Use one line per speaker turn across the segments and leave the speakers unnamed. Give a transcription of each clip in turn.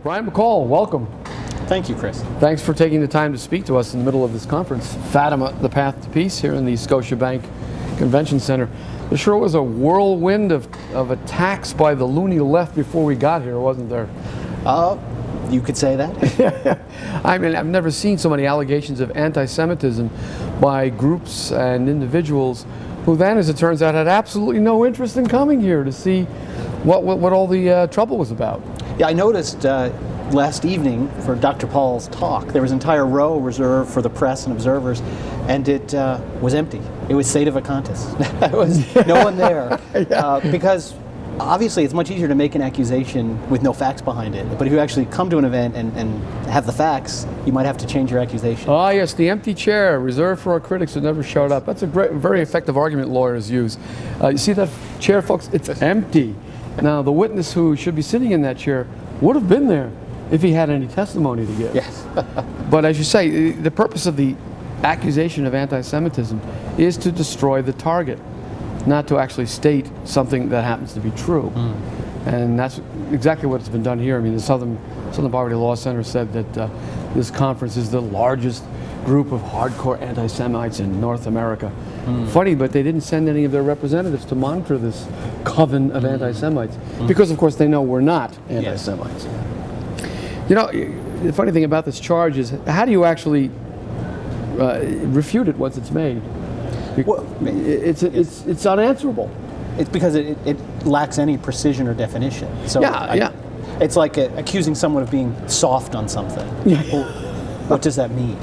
Brian McCall, welcome.
Thank you, Chris.
Thanks for taking the time to speak to us in the middle of this conference, Fatima, the Path to Peace, here in the Scotiabank Convention Center. There sure was a whirlwind of attacks by the loony left before we got here, wasn't there?
You could say that.
I mean, I've never seen so many allegations of anti-Semitism by groups and individuals who then, as it turns out, had absolutely no interest in coming here to see what all the trouble was about.
Yeah, I noticed last evening for Dr. Paul's talk, there was an entire row reserved for the press and observers, and it was empty. It was sede vacantis. There was no one there. Because obviously it's much easier to make an accusation with no facts behind it. But if you actually come to an event and have the facts, you might have to change your accusation.
Ah, yes, the empty chair reserved for our critics who never showed up. That's a great, very effective argument lawyers use. You see that chair, folks? It's empty. Now, the witness who should be sitting in that chair would have been there if he had any testimony to give.
Yes.
But as you say, the purpose of the accusation of anti-Semitism is to destroy the target, not to actually state something that happens to be true. And that's exactly what's been done here. I mean, the Southern Poverty Law Center said that this conference is the largest group of hardcore anti-Semites in North America. Funny, but they didn't send any of their representatives to monitor this coven of anti-Semites because, of course, they know we're not anti-Semites. You know, the funny thing about this charge is, how do you actually refute it once it's made?
Well,
it's unanswerable.
It's because it lacks any precision or definition. So it's like accusing someone of being soft on something. Well, what does that mean?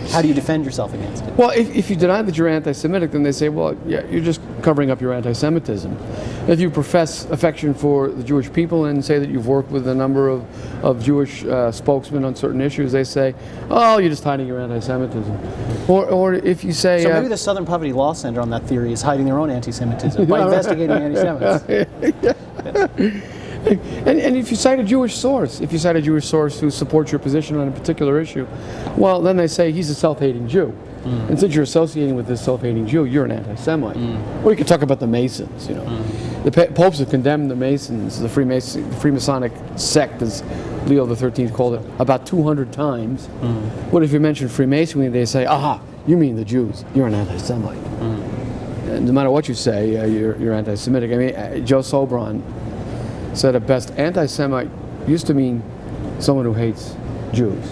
How do you defend yourself against it?
Well, if you deny that you're anti-Semitic, then they say, well, yeah, you're just covering up your anti-Semitism. If you profess affection for the Jewish people and say that you've worked with a number of Jewish spokesmen on certain issues, they say, oh, you're just hiding your anti-Semitism. Or if you say...
So maybe the Southern Poverty Law Center on that theory is hiding their own anti-Semitism by investigating anti-Semites.
And if you cite a Jewish source, who supports your position on a particular issue, well, then they say he's a self-hating Jew. And since you're associating with this self-hating Jew, you're an anti-Semite. Or you could talk about the Masons, you know. The popes have condemned the Masons, the Freemasonic sect, as Leo XIII called it, about 200 times. What if you mention Freemasonry, they say, aha, you mean the Jews, you're an anti-Semite. And no matter what you say, you're anti-Semitic. I mean, Joe Sobran said it best, anti-Semite used to mean someone who hates Jews.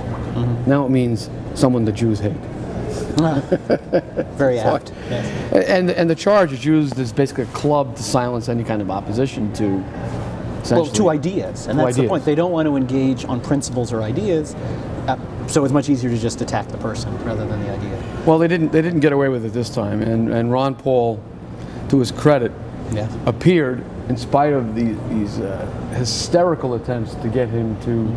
Now it means someone the Jews hate.
Very apt. Yes.
And the charge is used as basically a club to silence any kind of opposition to
to ideas. And that's the point. They don't want to engage on principles or ideas, so it's much easier to just attack the person rather than the idea.
Well, they didn't get away with it this time, and Ron Paul, to his credit, appeared in spite of these hysterical attempts to get him to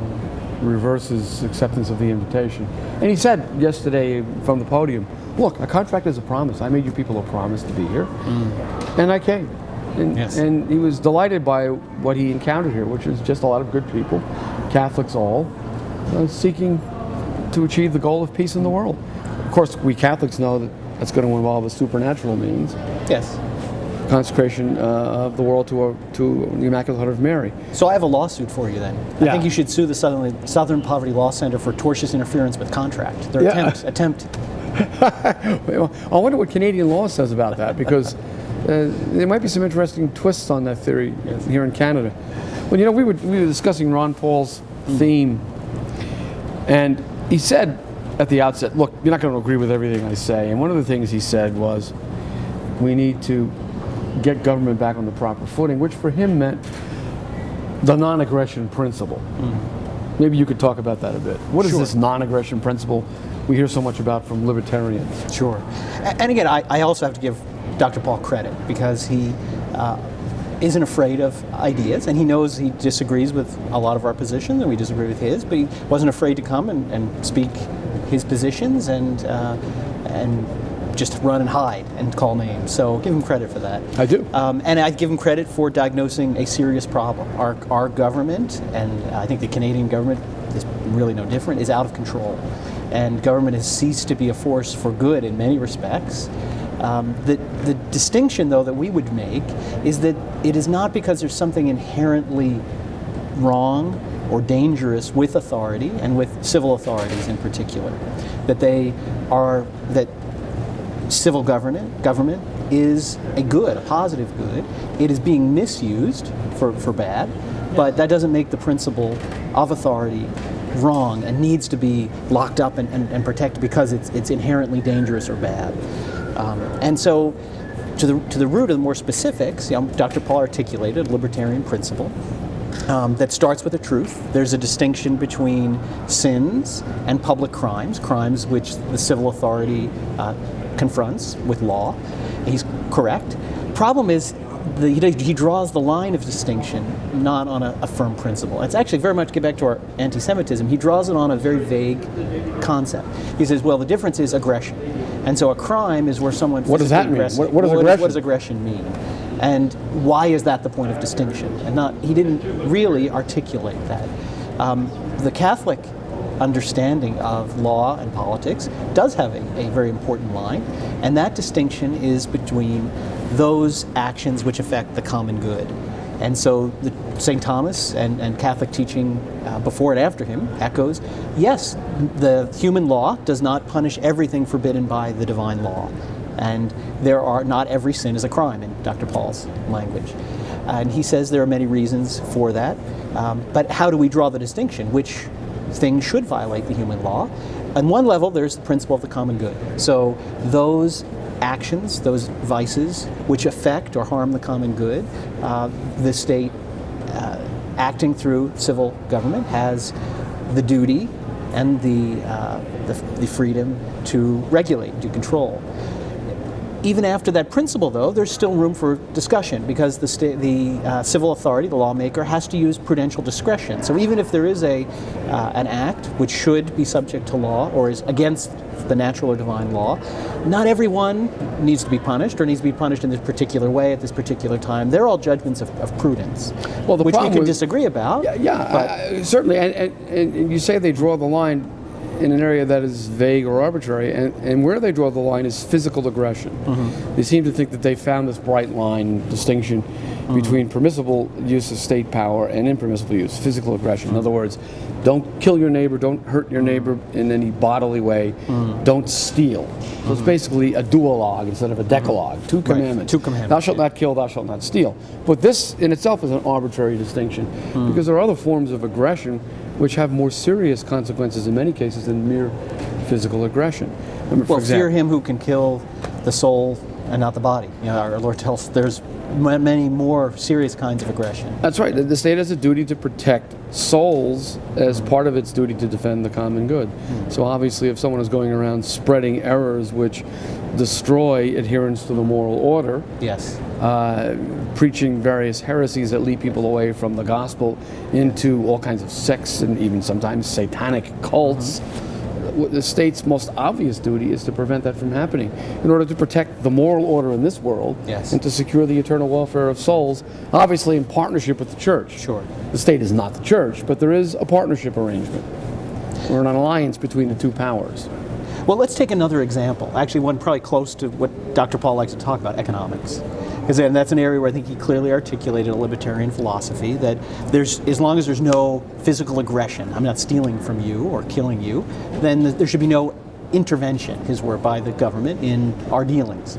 reverse his acceptance of the invitation. And he said yesterday from the podium, look, a contract is a promise. I made you people a promise to be here. And I came. And he was delighted by what he encountered here, which is just a lot of good people, Catholics all, seeking to achieve the goal of peace in the world. Of course, we Catholics know that that's going to involve a supernatural means.
Yes.
Consecration of the world to the Immaculate Heart of Mary.
So I have a lawsuit for you then. I think you should sue the Southern Poverty Law Center for tortious interference with contract. Their attempt.
Well, I wonder what Canadian law says about that, because there might be some interesting twists on that theory here in Canada. Well, you know, we were discussing Ron Paul's theme, and he said at the outset, look, you're not going to agree with everything I say. And one of the things he said was, we need to get government back on the proper footing, which for him meant the non-aggression principle. Maybe you could talk about that a bit. What is this non-aggression principle we hear so much about from libertarians?
Sure. And again, I also have to give Dr. Paul credit, because he isn't afraid of ideas, and he knows he disagrees with a lot of our positions, and we disagree with his, but he wasn't afraid to come and speak his positions and just run and hide and call names. So give him credit for that.
I do.
And I give him credit for diagnosing a serious problem. Our government, and I think the Canadian government is really no different, is out of control. And government has ceased to be a force for good in many respects. The distinction, though, that we would make is that it is not because there's something inherently wrong or dangerous with authority, and with civil authorities in particular. That civil government is a good, a positive good. It is being misused for bad, but that doesn't make the principle of authority wrong and needs to be locked up and protected because it's inherently dangerous or bad. And so, to the root of the more specifics, Dr. Paul articulated a libertarian principle that starts with the truth. There's a distinction between sins and public crimes, crimes which the civil authority confronts with law. He's correct. Problem is, he draws the line of distinction not on a firm principle. It's actually very much, get back to our anti-Semitism, he draws it on a very vague concept. He says, well, the difference is aggression. And so a crime is where someone
What does that mean? What does aggression?
What does aggression mean? And why is that the point of distinction? And he didn't really articulate that. The Catholic understanding of law and politics does have a very important line, and that distinction is between those actions which affect the common good. And so St. Thomas and Catholic teaching before and after him echoes, yes, the human law does not punish everything forbidden by the divine law. And not every sin is a crime, in Dr. Paul's language. And he says there are many reasons for that. But how do we draw the distinction? Which things should violate the human law? On one level, there's the principle of the common good. So those actions, those vices, which affect or harm the common good, the state, acting through civil government, has the duty and the freedom to regulate, to control. Even after that principle, though, there's still room for discussion because the civil authority, the lawmaker, has to use prudential discretion. So even if there is an act which should be subject to law or is against the natural or divine law, not everyone needs to be punished or needs to be punished in this particular way at this particular time. They're all judgments of prudence,
well,
which we can disagree about.
Certainly. And you say they draw the line in an area that is vague or arbitrary, and where they draw the line is physical aggression. Mm-hmm. They seem to think that they found this bright line distinction between permissible use of state power and impermissible use, physical aggression. In other words, don't kill your neighbor, don't hurt your neighbor in any bodily way, don't steal. So it's basically a duologue instead of a decalogue, two commandments.
Two commandments.
Thou shalt not kill, thou shalt not steal. But this in itself is an arbitrary distinction because there are other forms of aggression which have more serious consequences in many cases than mere physical aggression.
Well, fear him who can kill the soul and not the body. Our Lord tells there's many more serious kinds of aggression.
That's right. The state has a duty to protect souls as part of its duty to defend the common good. So obviously if someone is going around spreading errors which destroy adherence to the moral order,
yes,
preaching various heresies that lead people away from the gospel into all kinds of sects and even sometimes satanic cults, the state's most obvious duty is to prevent that from happening in order to protect the moral order in this world and to secure the eternal welfare of souls, obviously in partnership with the church.
Sure.
The state is not the church, but there is a partnership arrangement or an alliance between the two powers.
Well, let's take another example, actually one probably close to what Dr. Paul likes to talk about, economics. Because that's an area where I think he clearly articulated a libertarian philosophy that as long as there's no physical aggression, I'm not stealing from you or killing you, then there should be no intervention, his word, by the government in our dealings.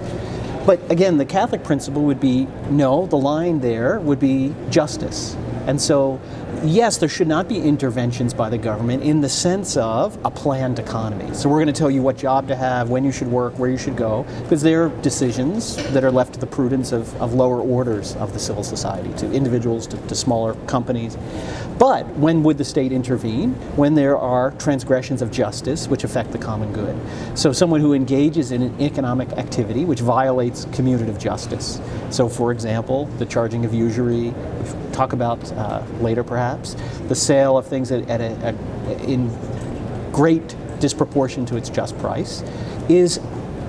But again, the Catholic principle would be, no, the line there would be justice. And so, yes, there should not be interventions by the government in the sense of a planned economy. So we're going to tell you what job to have, when you should work, where you should go, because they're decisions that are left to the prudence of lower orders of the civil society, to individuals, to smaller companies. But when would the state intervene? When there are transgressions of justice which affect the common good. So someone who engages in an economic activity which violates commutative justice. So for example, the charging of usury, which we'll talk about later perhaps, the sale of things in great disproportion to its just price, is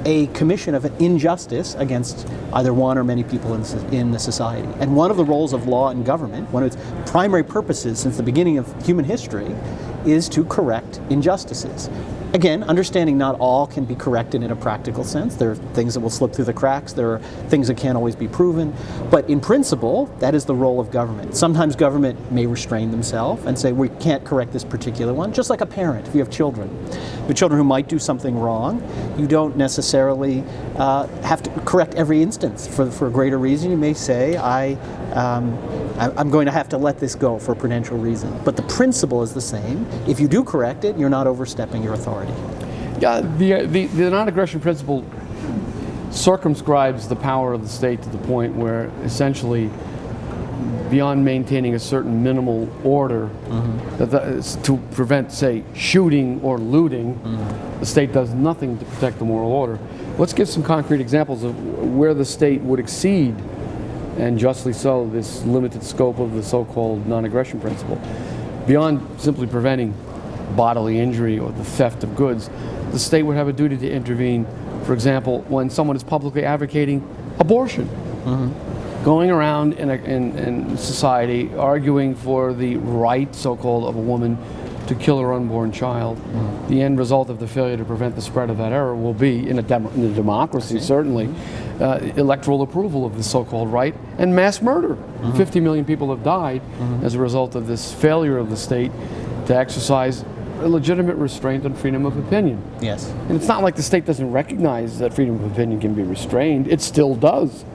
a commission of an injustice against either one or many people in the society. And one of the roles of law and government, one of its primary purposes since the beginning of human history, is to correct injustices. Again, understanding not all can be corrected in a practical sense. There are things that will slip through the cracks. There are things that can't always be proven. But in principle, that is the role of government. Sometimes government may restrain themselves and say, we can't correct this particular one. Just like a parent, if you have children. The children who might do something wrong, you don't necessarily have to correct every instance. For a greater reason, you may say, I'm going to have to let this go for a prudential reason. But the principle is the same. If you do correct it, you're not overstepping your authority.
Yeah, the non-aggression principle circumscribes the power of the state to the point where essentially, beyond maintaining a certain minimal order to prevent, say, shooting or looting, the state does nothing to protect the moral order. Let's give some concrete examples of where the state would exceed, and justly so, this limited scope of the so-called non-aggression principle. Beyond simply preventing bodily injury or the theft of goods, the state would have a duty to intervene, for example, when someone is publicly advocating abortion. Going around in society arguing for the right, so-called, of a woman to kill her unborn child. The end result of the failure to prevent the spread of that error will be, in a democracy certainly, electoral approval of the so-called right and mass murder. 50 million people have died as a result of this failure of the state to exercise a legitimate restraint on freedom of opinion.
Yes.
And it's not like the state doesn't recognize that freedom of opinion can be restrained. It still does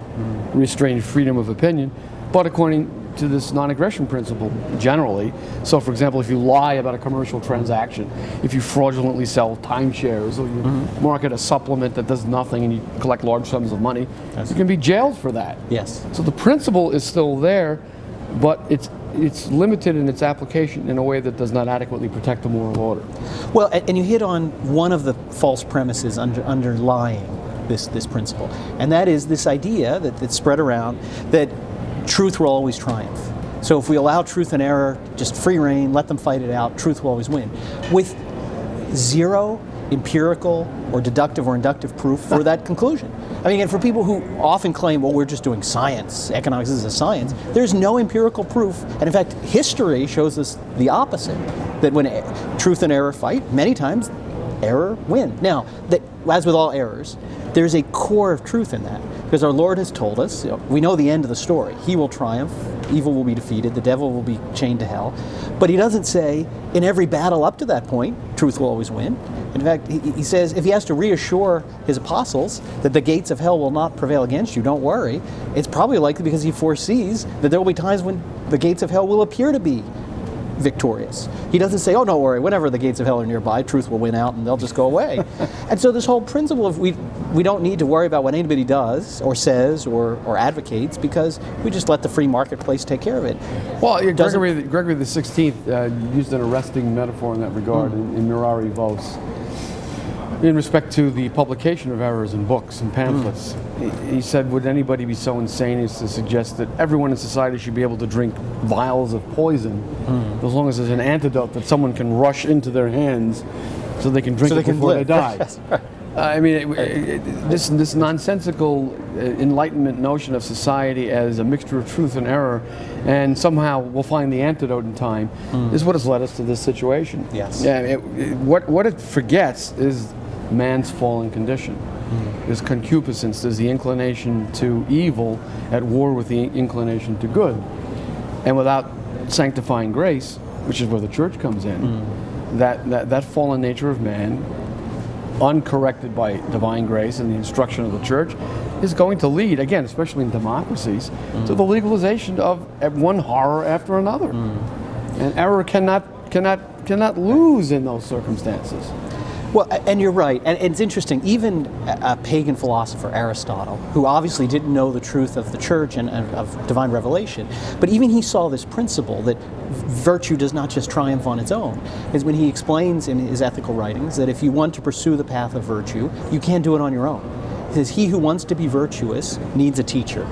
restrain freedom of opinion, but according to this non-aggression principle generally. So for example, if you lie about a commercial transaction, if you fraudulently sell timeshares, or you market a supplement that does nothing and you collect large sums of money, you can be jailed for that.
Yes.
So the principle is still there, but it's limited in its application in a way that does not adequately protect the moral order.
Well, and you hit on one of the false premises underlying this principle, and that is this idea that's spread around that truth will always triumph. So if we allow truth and error just free rein, let them fight it out, truth will always win. With zero empirical or deductive or inductive proof for that conclusion. I mean, and for people who often claim, well, we're just doing science, economics is a science, there's no empirical proof. And in fact, history shows us the opposite, that when truth and error fight, many times error wins. Now, as with all errors, there's a core of truth in that, because our Lord has told us, we know the end of the story. He will triumph, evil will be defeated, the devil will be chained to hell. But he doesn't say, in every battle up to that point, truth will always win. In fact, he says, if he has to reassure his apostles that the gates of hell will not prevail against you, don't worry, it's probably likely because he foresees that there will be times when the gates of hell will appear to be victorious. He doesn't say, oh, don't worry, whenever the gates of hell are nearby, truth will win out and they'll just go away. And so this whole principle of we don't need to worry about what anybody does or says or advocates, because we just let the free marketplace take care of it.
Well, Gregory the 16th used an arresting metaphor in that regard in Mirari Vos, in respect to the publication of errors in books and pamphlets. He said, would anybody be so insane as to suggest that everyone in society should be able to drink vials of poison as long as there's an antidote that someone can rush into their hands so they can drink it before they die? I mean, this nonsensical Enlightenment notion of society as a mixture of truth and error, and somehow we'll find the antidote in time, is what has led us to this situation.
Yes.
Yeah, what it forgets is man's fallen condition. There's concupiscence, there's the inclination to evil at war with the inclination to good. And without sanctifying grace, which is where the church comes in, that fallen nature of man, uncorrected by divine grace and the instruction of the church, is going to lead, again, especially in democracies, to the legalization of one horror after another. And error cannot lose in those circumstances.
Well, and you're right, and it's interesting, even a pagan philosopher, Aristotle, who obviously didn't know the truth of the church and of divine revelation, but even he saw this principle that virtue does not just triumph on its own, is when he explains in his ethical writings that if you want to pursue the path of virtue, you can't do it on your own. He says, he who wants to be virtuous needs a teacher,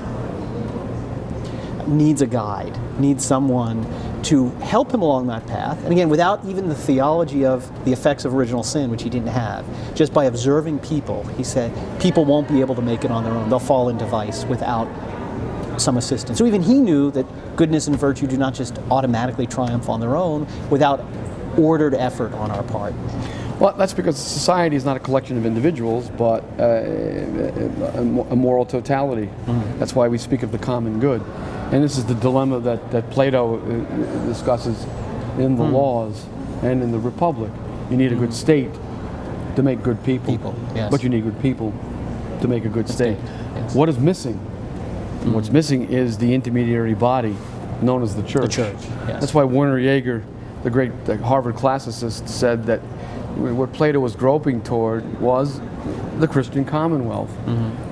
needs a guide, needs someone to help him along that path. And again, without even the theology of the effects of original sin, which he didn't have, just by observing people, he said, people won't be able to make it on their own. They'll fall into vice without some assistance. So even he knew that goodness and virtue do not just automatically triumph on their own without ordered effort on our part.
Well, that's because society is not a collection of individuals, but a moral totality. That's why we speak of the common good. And this is the dilemma that Plato discusses in the Laws and in the Republic. You need a good state to make good people,
Yes.
but you need good people to make a good state.
Yes.
What is missing? What's missing is the intermediary body known as the church.
The church, yes.
That's why Werner Jaeger, the great Harvard classicist, said that what Plato was groping toward was the Christian Commonwealth,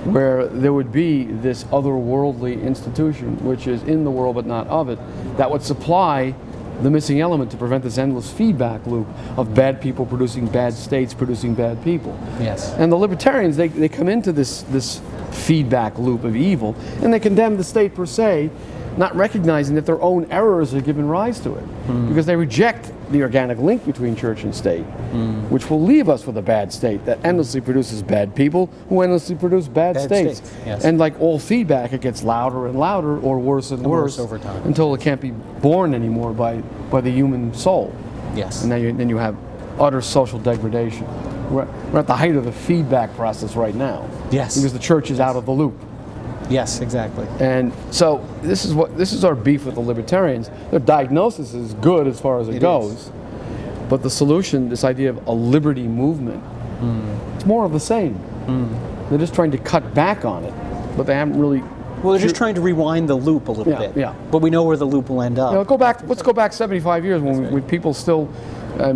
where there would be this otherworldly institution, which is in the world but not of it, that would supply the missing element to prevent this endless feedback loop of bad people producing bad states, producing bad people.
Yes.
And the libertarians, they come into this feedback loop of evil, and they condemn the state per se, not recognizing that their own errors are giving rise to it, because they reject the organic link between church and state, which will leave us with a bad state that endlessly produces bad people who endlessly produce bad states.
Yes.
And like all feedback, it gets louder and louder, or worse and worse
over time,
until it can't be borne anymore by the human soul.
Yes.
And then you have utter social degradation. We're at the height of the feedback process right now.
Yes.
Because the church is out of the loop.
Yes, exactly.
And so this is our beef with the libertarians. Their diagnosis is good as far as it goes, but the solution, this idea of a liberty movement, it's more of the same. They're just trying to cut back on it, but they haven't really.
Well, they're just trying to rewind the loop a little bit. Yeah. But we know where the loop will end up.
Let's go back 75 years when people still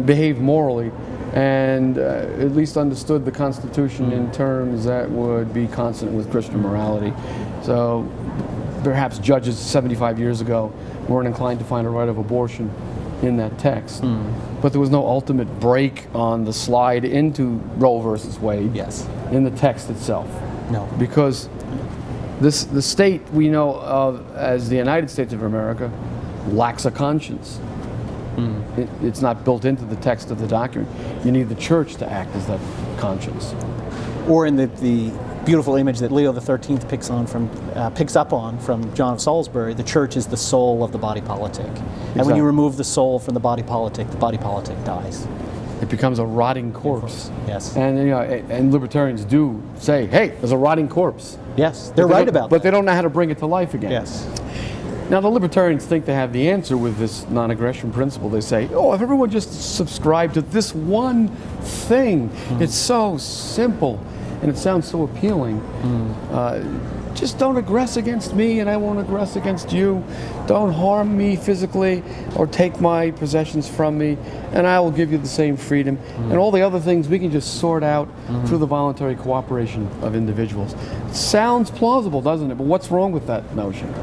behaved morally, and at least understood the Constitution in terms that would be consonant with Christian morality. So perhaps judges 75 years ago weren't inclined to find a right of abortion in that text. But there was no ultimate break on the slide into Roe versus Wade in the text itself.
No.
Because the state we know of as the United States of America lacks a conscience. It's not built into the text of the document. You need the church to act as that conscience.
Or in the beautiful image that Leo XIII picks up on from John of Salisbury, the church is the soul of the body politic. And when you remove the soul from the body politic dies.
It becomes a rotting corpse.
Yes.
And and libertarians do say, hey, there's a rotting corpse.
Yes, they're right about that.
But they don't know how to bring it to life again.
Yes.
Now, the libertarians think they have the answer with this non-aggression principle. They say, oh, if everyone just subscribed to this one thing, it's so simple, and it sounds so appealing. Just don't aggress against me, and I won't aggress against you. Don't harm me physically or take my possessions from me, and I will give you the same freedom. And all the other things we can just sort out through the voluntary cooperation of individuals. It sounds plausible, doesn't it? But what's wrong with that notion?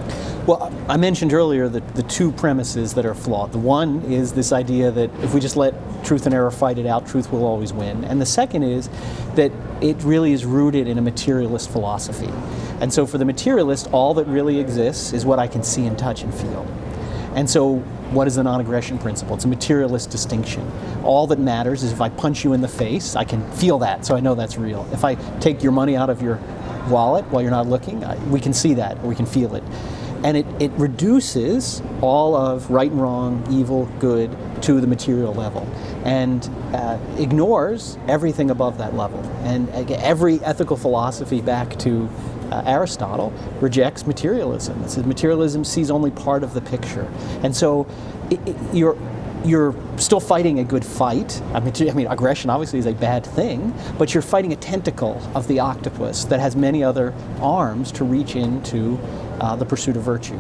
Well, I mentioned earlier the two premises that are flawed. The one is this idea that if we just let truth and error fight it out, truth will always win. And the second is that it really is rooted in a materialist philosophy. And so for the materialist, all that really exists is what I can see and touch and feel. And so what is the non-aggression principle? It's a materialist distinction. All that matters is if I punch you in the face, I can feel that, so I know that's real. If I take your money out of your wallet while you're not looking, we can see that, or we can feel it. And it reduces all of right and wrong, evil, good, to the material level, and ignores everything above that level. And every ethical philosophy back to Aristotle rejects materialism. It says materialism sees only part of the picture. And so you're still fighting a good fight. I mean, aggression obviously is a bad thing, but you're fighting a tentacle of the octopus that has many other arms to reach into the pursuit of virtue.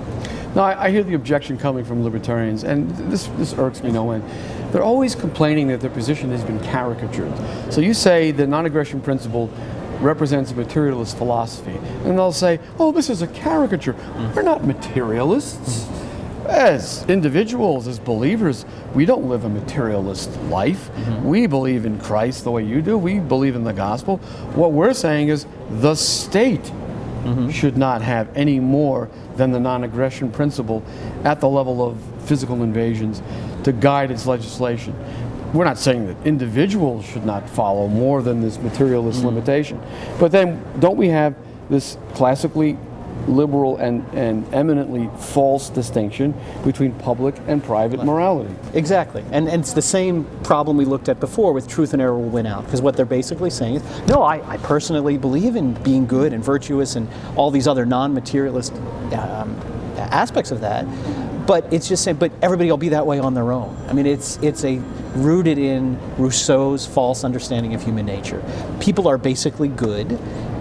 Now, I hear the objection coming from libertarians, and this irks me no end. They're always complaining that their position has been caricatured. So you say the non-aggression principle represents a materialist philosophy, and they'll say, oh, this is a caricature. We're not materialists. As individuals, as believers, we don't live a materialist life. We believe in Christ the way you do. We believe in the gospel. What we're saying is the state should not have any more than the non-aggression principle at the level of physical invasions to guide its legislation. We're not saying that individuals should not follow more than this materialist limitation. But then don't we have this classically liberal and eminently false distinction between public and private morality.
Exactly. And it's the same problem we looked at before with truth and error will win out. Because what they're basically saying is, no, I personally believe in being good and virtuous and all these other non-materialist aspects of that. But it's just saying, but everybody will be that way on their own. I mean, it's rooted in Rousseau's false understanding of human nature. People are basically good,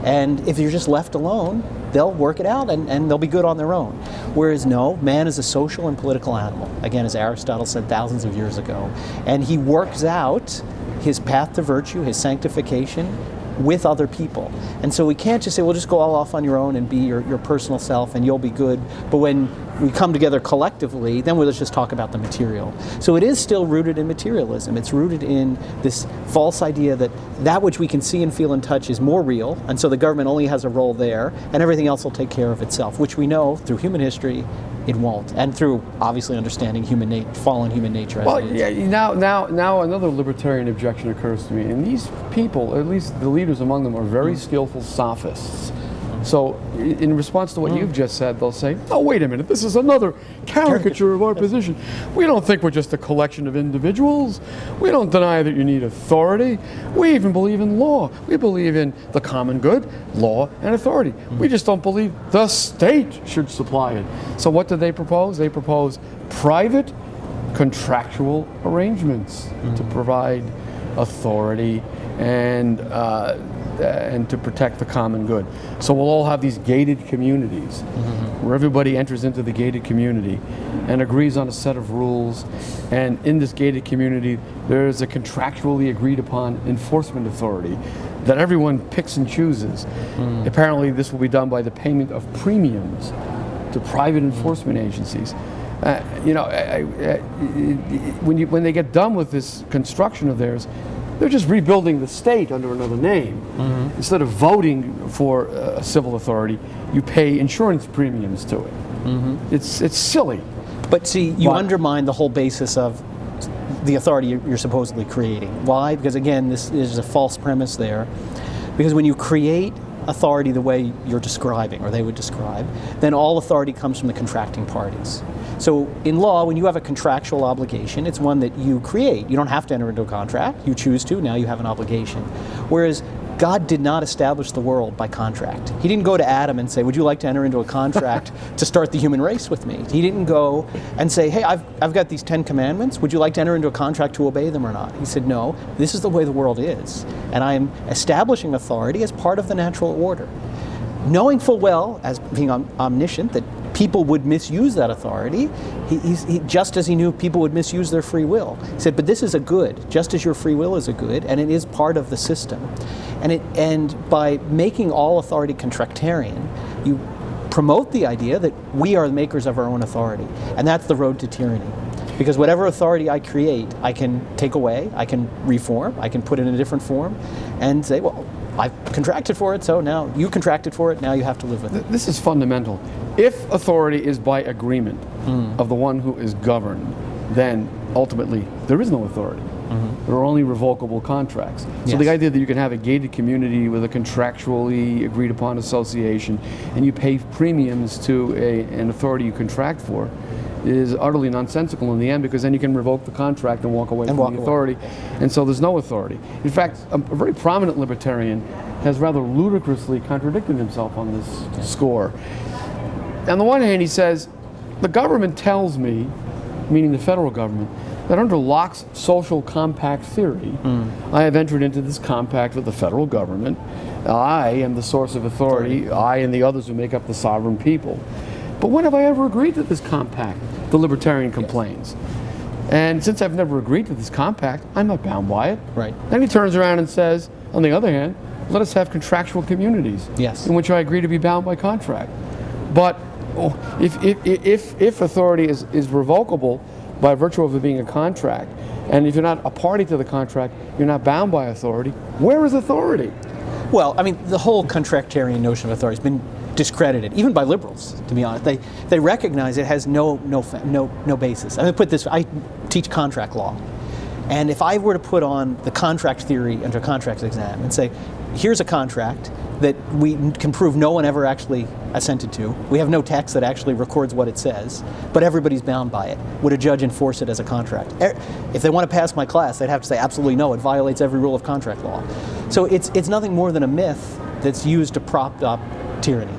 and if you're just left alone, they'll work it out and they'll be good on their own. Whereas no, man is a social and political animal, again, as Aristotle said thousands of years ago. And he works out his path to virtue, his sanctification, with other people. And so we can't just say, well, just go all off on your own and be your personal self and you'll be good. But when we come together collectively, then let's just talk about the material. So it is still rooted in materialism. It's rooted in this false idea that that which we can see and feel and touch is more real, and so the government only has a role there, and everything else will take care of itself, which we know through human history it won't, and through obviously understanding fallen human nature.
Well, yeah. Now another libertarian objection occurs to me, and these people, at least the leaders among them, are very skillful sophists. So, in response to what you've just said, they'll say, "Oh, wait a minute! This is another caricature of our position. We don't think we're just a collection of individuals. We don't deny that you need authority. We even believe in law. We believe in the common good, law, and authority. We just don't believe the state should supply it." So, what do they propose? They propose private contractual arrangements to provide authority and to protect the common good. So we'll all have these gated communities where everybody enters into the gated community and agrees on a set of rules, and in this gated community there's a contractually agreed upon enforcement authority that everyone picks and chooses. Apparently this will be done by the payment of premiums to private enforcement agencies. When they get done with this construction of theirs, they're just rebuilding the state under another name. Instead of voting for a civil authority, you pay insurance premiums to it. It's silly.
But see, you undermine the whole basis of the authority you're supposedly creating. Why? Because again, this is a false premise there. Because when you create authority the way you're describing, or they would describe, then all authority comes from the contracting parties. So in law, when you have a contractual obligation, it's one that you create. You don't have to enter into a contract. You choose to, now you have an obligation. Whereas God did not establish the world by contract. He didn't go to Adam and say, would you like to enter into a contract to start the human race with me? He didn't go and say, hey, I've got these 10 commandments. Would you like to enter into a contract to obey them or not? He said, no, this is the way the world is. And I am establishing authority as part of the natural order. Knowing full well, as being omniscient, that people would misuse that authority, he just as he knew people would misuse their free will. He said, but this is a good, just as your free will is a good, and it is part of the system. And by making all authority contractarian, you promote the idea that we are the makers of our own authority. And that's the road to tyranny. Because whatever authority I create, I can take away, I can reform, I can put it in a different form, and say, well, I've contracted for it, so now you contracted for it, now you have to live with it.
This is fundamental. If authority is by agreement of the one who is governed, then ultimately there is no authority. There are only revocable contracts. So the idea that you can have a gated community with a contractually agreed upon association and you pay premiums to an authority you contract for is utterly nonsensical in the end, because then you can revoke the contract and walk away from the authority. And so there's no authority. In fact, a very prominent libertarian has rather ludicrously contradicted himself on this score. On the one hand, he says, the government tells me, meaning the federal government, that under Locke's social compact theory, I have entered into this compact with the federal government. I am the source of authority, I and the others who make up the sovereign people. But when have I ever agreed to this compact? The libertarian complains. And since I've never agreed to this compact, I'm not bound by it.
Right.
Then he turns around and says, on the other hand, let us have contractual communities in which I agree to be bound by contract. But if authority is revocable by virtue of it being a contract, and if you're not a party to the contract, you're not bound by authority, where is authority?
Well, I mean, the whole contractarian notion of authority has been discredited, even by liberals, to be honest. They recognize it has no basis. I'm going to put this, I teach contract law. And if I were to put on the contract theory under contracts exam and say, here's a contract that we can prove no one ever actually assented to, we have no text that actually records what it says, but everybody's bound by it, would a judge enforce it as a contract? If they want to pass my class, they'd have to say absolutely no, it violates every rule of contract law. So it's nothing more than a myth that's used to prop up tyranny.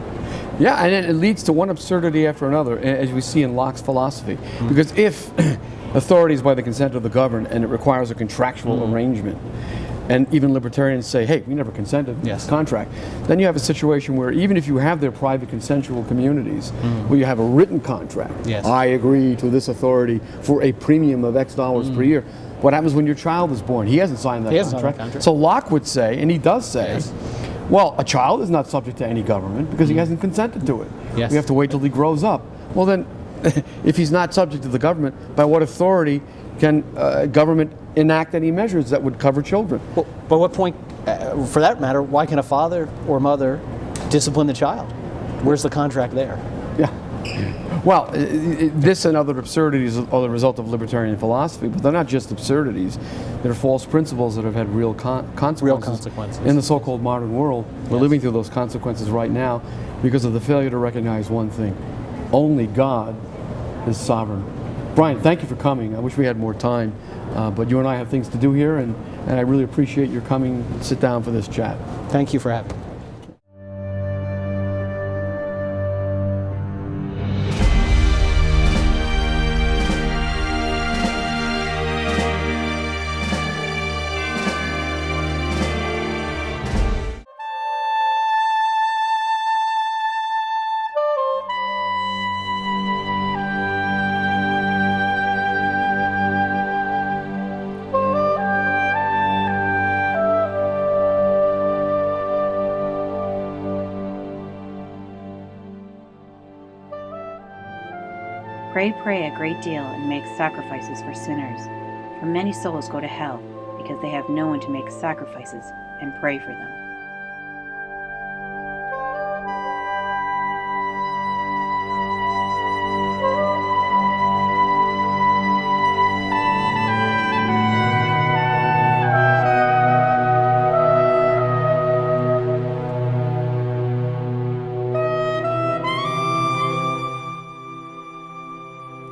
Yeah, and it leads to one absurdity after another, as we see in Locke's philosophy. Because if authority is by the consent of the governed and it requires a contractual arrangement, and even libertarians say, hey, we never consented to this contract, then you have a situation where even if you have their private consensual communities, where you have a written contract, I agree to this authority for a premium of X dollars per year, what happens when your child is born? He hasn't signed that contract. So Locke would say, and he does say, well, a child is not subject to any government because he hasn't consented to it. We have to wait till he grows up. Well then, if he's not subject to the government, by what authority can government enact any measures that would cover children?
Well, but what point, for that matter, why can a father or mother discipline the child? Where's the contract there?
Yeah. Well, this and other absurdities are the result of libertarian philosophy, but they're not just absurdities. They're false principles that have had real consequences in the so-called modern world. We're living through those consequences right now because of the failure to recognize one thing. Only God is sovereign. Brian, thank you for coming. I wish we had more time, but you and I have things to do here, and I really appreciate your coming to sit down for this chat.
Thank you for having me.
Pray, pray a great deal, and make sacrifices for sinners, for many souls go to hell, because they have no one to make sacrifices and pray for them.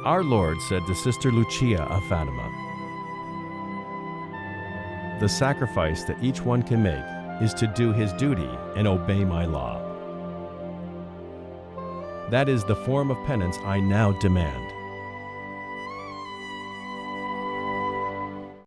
Our Lord said to Sister Lucia of Fatima, "The sacrifice that each one can make is to do his duty and obey my law. That is the form of penance I now demand.